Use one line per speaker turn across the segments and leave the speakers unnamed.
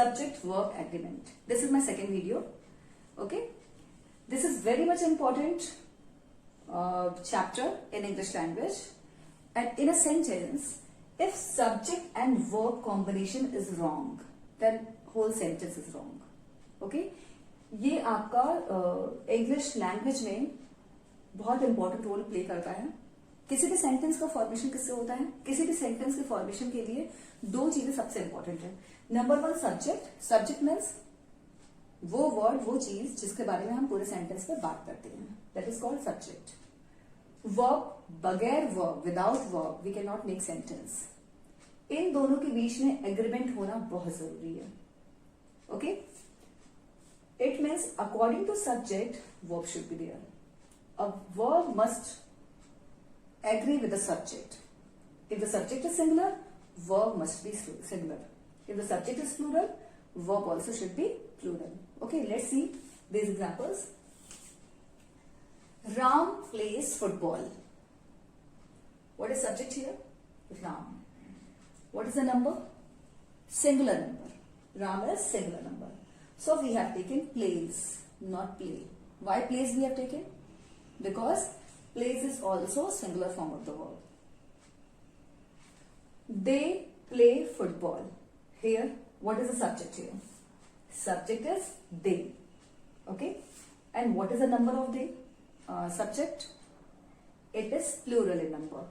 subject verb agreement. This is my second video. Okay, this is very much important chapter in English language. And in a sentence, if subject and verb combination is wrong, then whole sentence is wrong. Okay, ये आपका English language में बहुत important role play करता है. किसी भी sentence का formation किससे होता है? किसी भी सेंटेंस के फॉर्मेशन के लिए दो चीजें सबसे इंपॉर्टेंट है. Number one, subject. Subject means वो वर्ड, वो चीज जिसके बारे में हम पूरे सेंटेंस में बात करते हैं, that is called subject. Verb, बगैर verb, without verb we can not make sentence. इन दोनों के बीच में एग्रीमेंट होना बहुत जरूरी है. Okay, it means according to subject verb should be there. A verb must agree with the subject. If the subject is singular, verb must be singular. If the subject is plural, verb also should be plural. Okay, let's see these examples. Ram plays football. What is subject here? Ram. What is the number? Singular number. Ram is singular number. So we have taken plays, not play. Why plays we have taken? Because plays is also singular form of the verb. They play football. Here, what is the subject here? Subject is they. Okay? And what is the number of they? Subject? It is plural in number.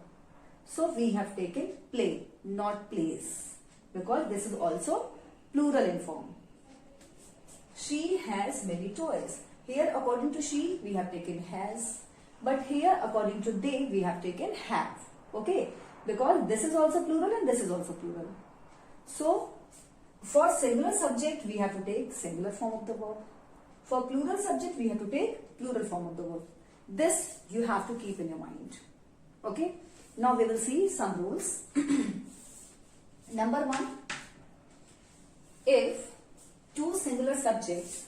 So we have taken play, not plays. Because this is also plural in form. She has many toys. Here according to she we have taken has, but here according to they we have taken have. Okay, because this is also plural and this is also plural. So for singular subject we have to take singular form of the verb. For plural subject we have to take plural form of the verb. This you have to keep in your mind. Okay, now we will see some rules. Number one, if two singular subjects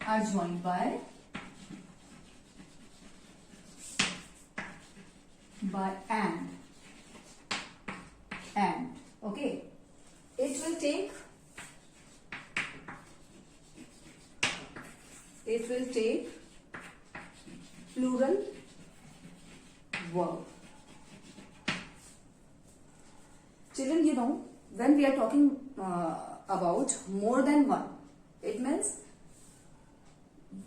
are joined by and. Okay, it will take plural verb. Children, you know, when we are talking about more than one, it means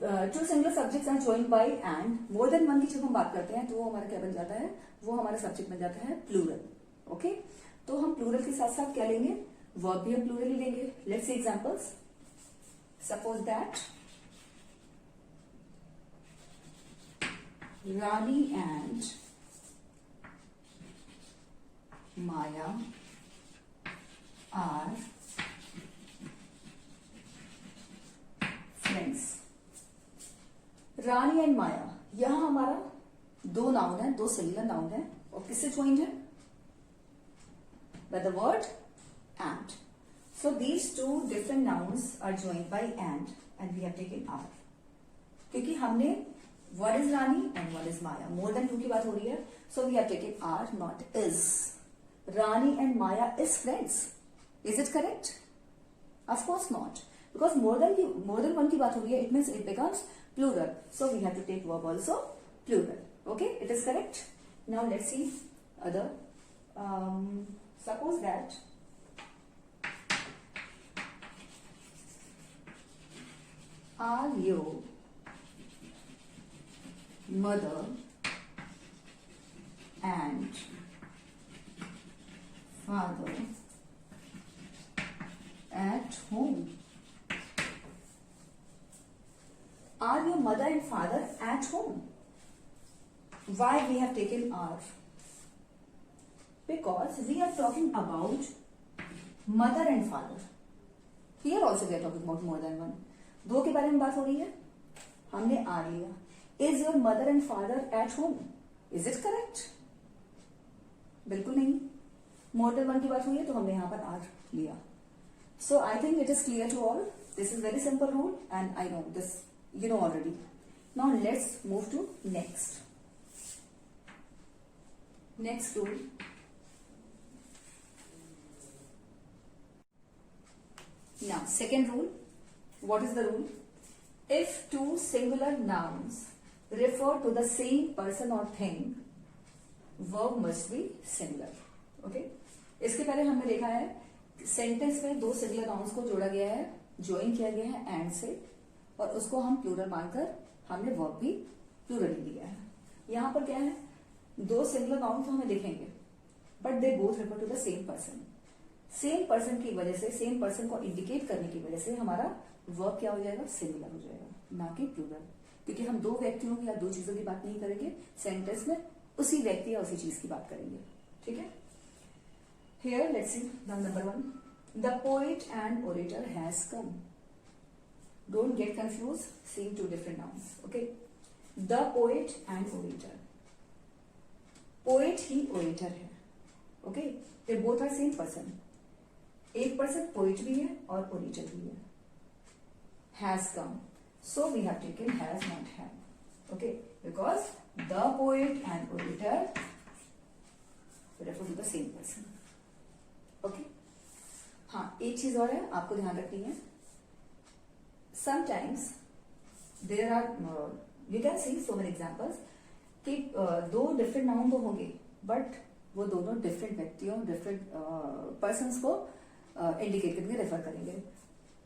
two singular subjects are joined by and. More than one की जब हम बात करते हैं तो वो हमारा क्या बन जाता है? वो हमारा सब्जेक्ट बन जाता है प्लूरल. ओके, तो हम प्लूरल के साथ साथ क्या लेंगे? वर्ब भी हम प्लूरल ही लेंगे. Let's see examples. Suppose that Rani and Maya are friends. Rani and Maya, यहां हमारा दो नाउन है, दो सिंगुलर नाउन है, और किससे ज्वाइंड है? By the word and. So these two different nouns are joined by and we have taken are. क्योंकि हमने what is Rani and what is Maya, more than two की बात हो रही है, so we have taken are not is. Rani and Maya is friends. Is it correct? Of course not, because more than one की बात हो रही है, it means it becomes plural, so we have to take verb also plural. Okay, it is correct. Now let's see other. Suppose that are you mother and father at home? Are your mother and father at home? Why we have taken are? Because we are talking about mother and father. Here also we are talking about more than one. दो के बारे में बात हो रही है, हमने are लिया. Is your mother and father at home? Is it correct? बिल्कुल नहीं. More than one की बात हुई है तो हमने यहाँ पर आर लिया. So I think it is clear to all. This is very simple rule and I know this, you know already. Now let's move to next rule. Now, second rule. What is the rule? If two singular nouns refer to the same person or thing, verb must be singular. Okay? इसके पहले हमने देखा है sentence में दो singular nouns को जोड़ा गया है, ज्वाइन किया गया है एंड से, और उसको हम प्लूरल मानकर हमने वर्ब भी प्लूरल ही लिया है. यहां पर क्या है, दो सिंगुलर नाउन तो हमें दिखेंगे but they both refer to the same person. Same person की वजह से, सेम पर्सन को इंडिकेट करने की वजह से हमारा वर्ब क्या हो जाएगा, सिंगुलर हो जाएगा, ना कि प्लूरल. क्योंकि हम दो व्यक्तियों या दो चीजों की बात नहीं करेंगे, सेंटेंस में उसी व्यक्ति या उसी चीज की बात करेंगे. ठीक है. Here let's see number 1. The poet and orator has come. Don't get confuse, seeing two different nouns. Okay. The poet and orator. Poet ही ओरेटर है. Okay. They both are same person. एक पर्सन पोइट भी है और orator भी है. Has come, so we have taken has not have. Okay, because the poet and orator refer to the same person. Okay. हाँ, एक चीज और है आपको ध्यान रखनी है. Sometimes there are, you can see so many examples कि दो डिफरेंट नाउन तो होंगे बट वो दोनों डिफरेंट व्यक्तियों, डिफरेंट पर्सन्स को इंडिकेट करके रेफर करेंगे.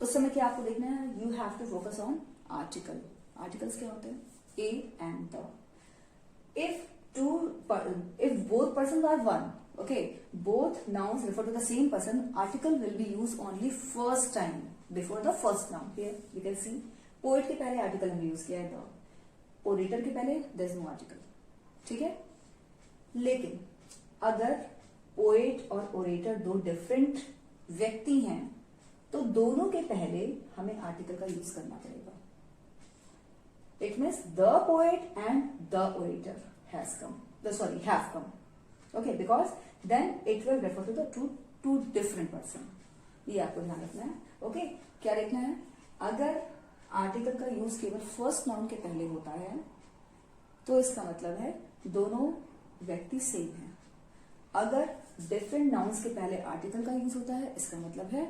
उस समय क्या आपको देखना है, you have to focus on article. Articles क्या होते हैं, a and the. If both person are one, okay, both nouns refer to the same person, article will be use only first time before the first noun. Here you can see poet के पहले article हमने use किया है the. Orator के पहले there is no article. ठीक है. लेकिन अगर पोएट और ओरेटर दो डिफरेंट व्यक्ति हैं तो दोनों के पहले हमें आर्टिकल का यूज करना पड़ेगा. It means the poet and the orator have come. Okay, because then it will refer to the two different person. ये आपको ध्यान रखना है. ओके, क्या देखना है, अगर आर्टिकल का यूज केवल फर्स्ट नाउन के पहले होता है तो इसका मतलब है दोनों व्यक्ति सेम है. अगर डिफरेंट नाउन्स के पहले आर्टिकल का यूज होता है इसका मतलब है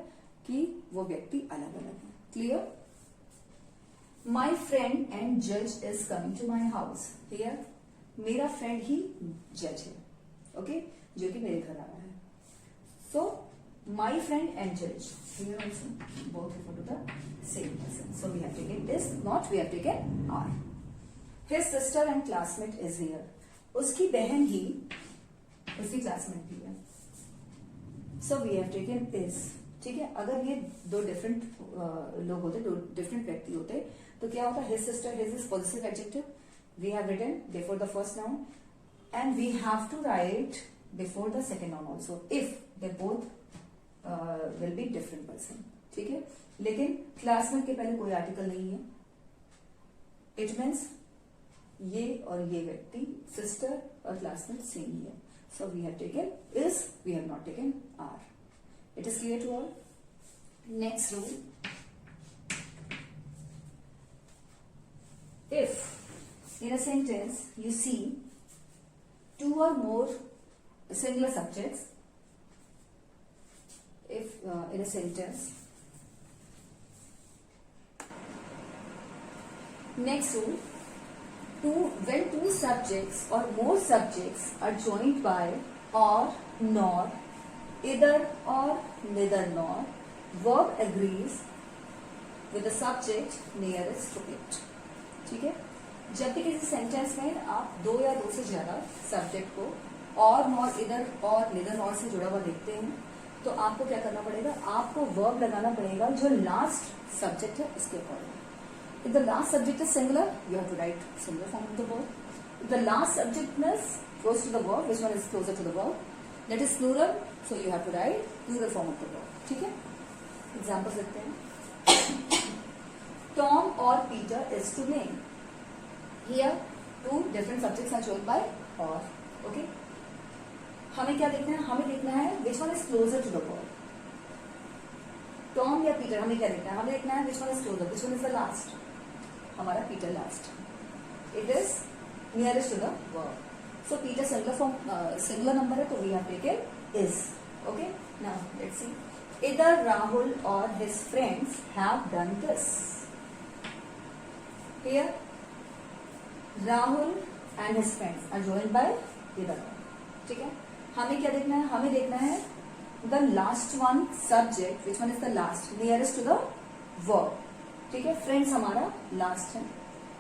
कि वो व्यक्ति अलग अलग है. क्लियर. माई फ्रेंड एंड जज is coming to my house. Here मेरा फ्रेंड ही जज है. ओके, जो कि मेरे घर आ रहा है. सो माई फ्रेंड एंड जज, here also both refer to the same person. So we have taken this, not we have taken are. His sister and classmate is here. उसकी बहन ही उसकी क्लासमेट भी है. So we have taken is. ठीक है. अगर ये दो डिफरेंट लोग होते, दो डिफरेंट व्यक्ति होते, तो क्या होता, his sister, his is positive adjective, we have written before the first noun and we have to write before the second noun also if they both will be different person. ठीक है. लेकिन classmate के पहले कोई article नहीं है. It means ये और ये व्यक्ति, सिस्टर और क्लासमेट सेम ही है. So we have taken is, we have not taken are. It is clear to all. Next rule. If in a sentence you see two or more singular subjects, if in a sentence, next rule, when two subjects or more subjects are joined by or, nor, either or, neither nor, verb agrees with the subject nearest to it. ठीक है. जब भी किसी sentence में आप दो या दो से ज्यादा सब्जेक्ट को और, नॉर, इधर और, neither nor से जुड़ा हुआ देखते हैं तो आपको क्या करना पड़ेगा, आपको वर्ब लगाना पड़ेगा जो लास्ट सब्जेक्ट है उसके according. If the last subject is singular, you have to write singular form of the verb. If the last subject is close to the verb, which one is closer to the verb, that is plural, so you have to write plural form of the verb. ठीक है. Examples देखते हैं. Tom or Peter is to blame. Here, two different subjects are joined by or. Okay. हमें क्या देखना है, हमें देखना है which one is closer to the verb. Tom या Peter, हमें क्या देखना है, हमें देखना है which one is closer, which one is the last. हमारा Peter last. It is nearest to the verb. So Peter singular number है, तो we have taken is. Okay. Now let's see. Either Rahul or his friends have done this. Here, Rahul and his friends are joined by either. ठीक है. हमें क्या देखना है? हमें देखना है the last one subject. Which one is the last? Nearest to the verb. ठीक है. Friends हमारा last है,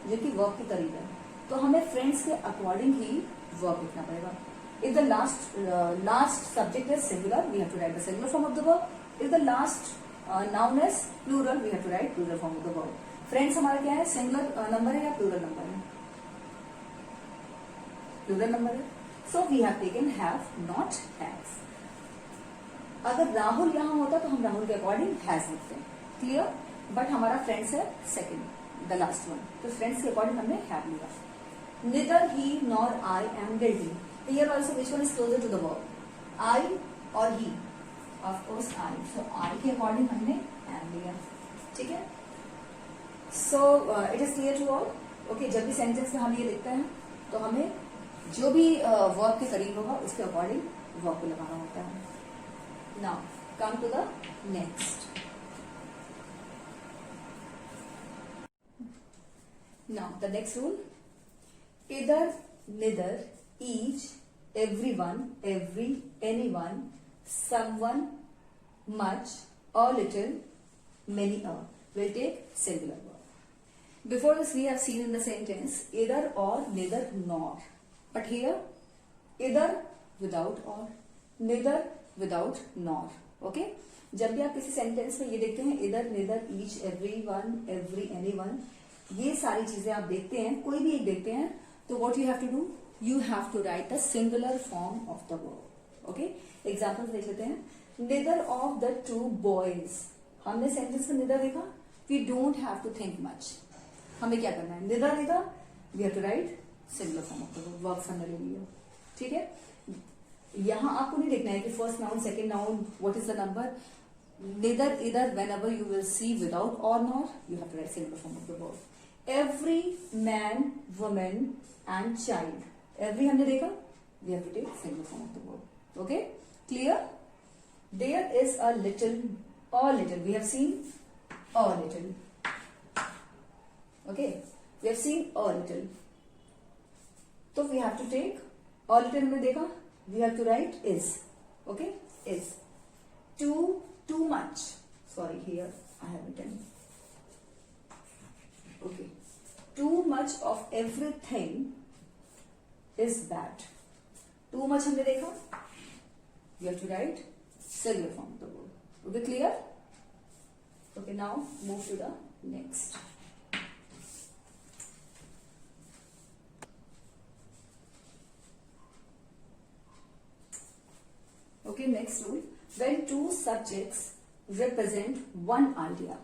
जो कि verb के करीब है. तो हमें friends के अकॉर्डिंग ही verb लिखना पड़ेगा. If the last subject is singular, we have to write the singular form of the verb. If the last noun is plural, we have to write plural form of the verb. Friends हमारा क्या है? Singular number है या plural number है? Plural number है. So we have taken have, not has. अगर राहुल यहाँ होता तो हम राहुल के अकॉर्डिंग हैज लिखते हैं. क्लियर? बट हमारा फ्रेंड्स है सेकेंड, द लास्ट वन, तो फ्रेंड्स के अकॉर्डिंग हमने हैव लिखा. Neither he nor I am guilty. Here also which one is closer to the verb? I or he? Of course I. So I के according हमने am लिया. ठीक है. So it is clear to all. Okay, जब भी sentence में हम ये लिखते हैं तो हमें जो भी वर्ब के करीब होगा उसके अकॉर्डिंग वर्ब को लगाना होता है. Now come to the next. Now the next rule. Either, neither, each, everyone, every, anyone, someone, much, or little, many a will take singular verb. Before this we have seen in the sentence either or, neither nor. But here either without or, neither without nor. Okay? जब भी आप किसी sentence में ये देखते हैं either, neither, each, everyone, every, anyone, ये सारी चीजें आप देखते हैं, कोई भी एक देखते हैं, तो what you have to do? You have to write the singular form of the verb. Okay? Examples देख लेते हैं. Neither of the two boys. हमने सेंटेंस में neither देखा. We don't have to think much. हमें क्या करना है? neither देखा. We have to write singular form of the verb. Verbs हमने ले लिया. ठीक है? यहाँ आपको नहीं देखना है कि first noun, second noun, what is the number. Neither, either, whenever you will see without or nor, you have to write singular form of the verb. Every man, woman, and child. Every हमने देखा. We have to take singular form of the verb. Okay? Clear? There is a little or little. We have seen a little. Okay? We have seen a little. So we have to take a little हमने देखा. We have to write is. Okay? Is. Too much. Sorry, here I have written. Okay. Too much of everything is bad. Too much हमने देखा. You have to write singular form of the verb. Okay, clear? Okay, now move to the next. Okay, next rule. When two subjects represent one idea,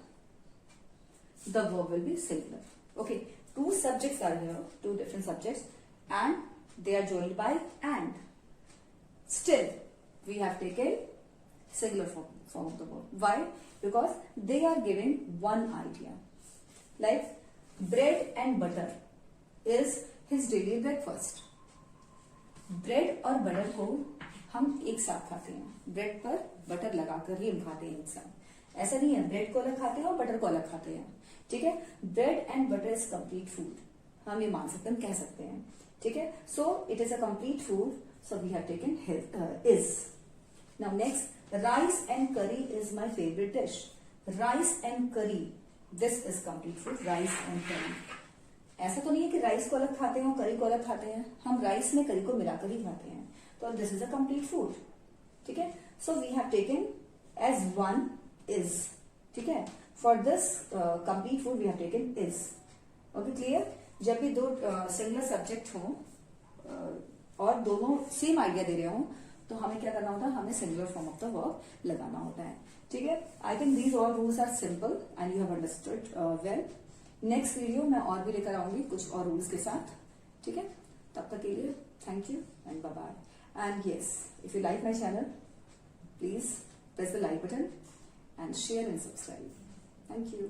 the verb will be singular. Okay, two subjects are here, two different subjects, and they are joined by and. Still, we have taken singular form of the verb. Why? Because they are giving one idea. Like bread and butter is his daily breakfast. Bread और butter को हम एक साथ खाते हैं. Bread पर butter लगाकर ही हम खाते हैं एक साथ. ऐसा नहीं है ब्रेड को अलग खाते हैं और बटर को अलग खाते हैं. ठीक है. Bread and butter is complete food. हम ये मान सकते हैं, कह सकते हैं. ठीक है. So it is a complete food. So we have taken is. Now next, rice and curry is my favourite dish. Rice and curry, this is complete food. Rice and curry. ऐसा तो नहीं है कि राइस को अलग खाते हैं और करी को अलग खाते हैं. हम राइस में करी को मिलाकर ही खाते हैं. तो this is a complete food. ठीक है. So we have taken as one is. ठीक है. For this complete food we have taken is. Okay, clear. जब भी दो सिंगुलर सब्जेक्ट हो और दोनों सेम आइडिया दे रहे हो तो हमें क्या करना होता है? हमें singular form of the verb लगाना होता है. ठीक है. I think these all rules are simple and you have understood well. Next video मैं और भी लेकर आऊंगी कुछ और रूल्स के साथ. ठीक है. तब तक के लिए thank you and bye bye. And yes, if you like my channel, please press the like button and share and subscribe. Thank you.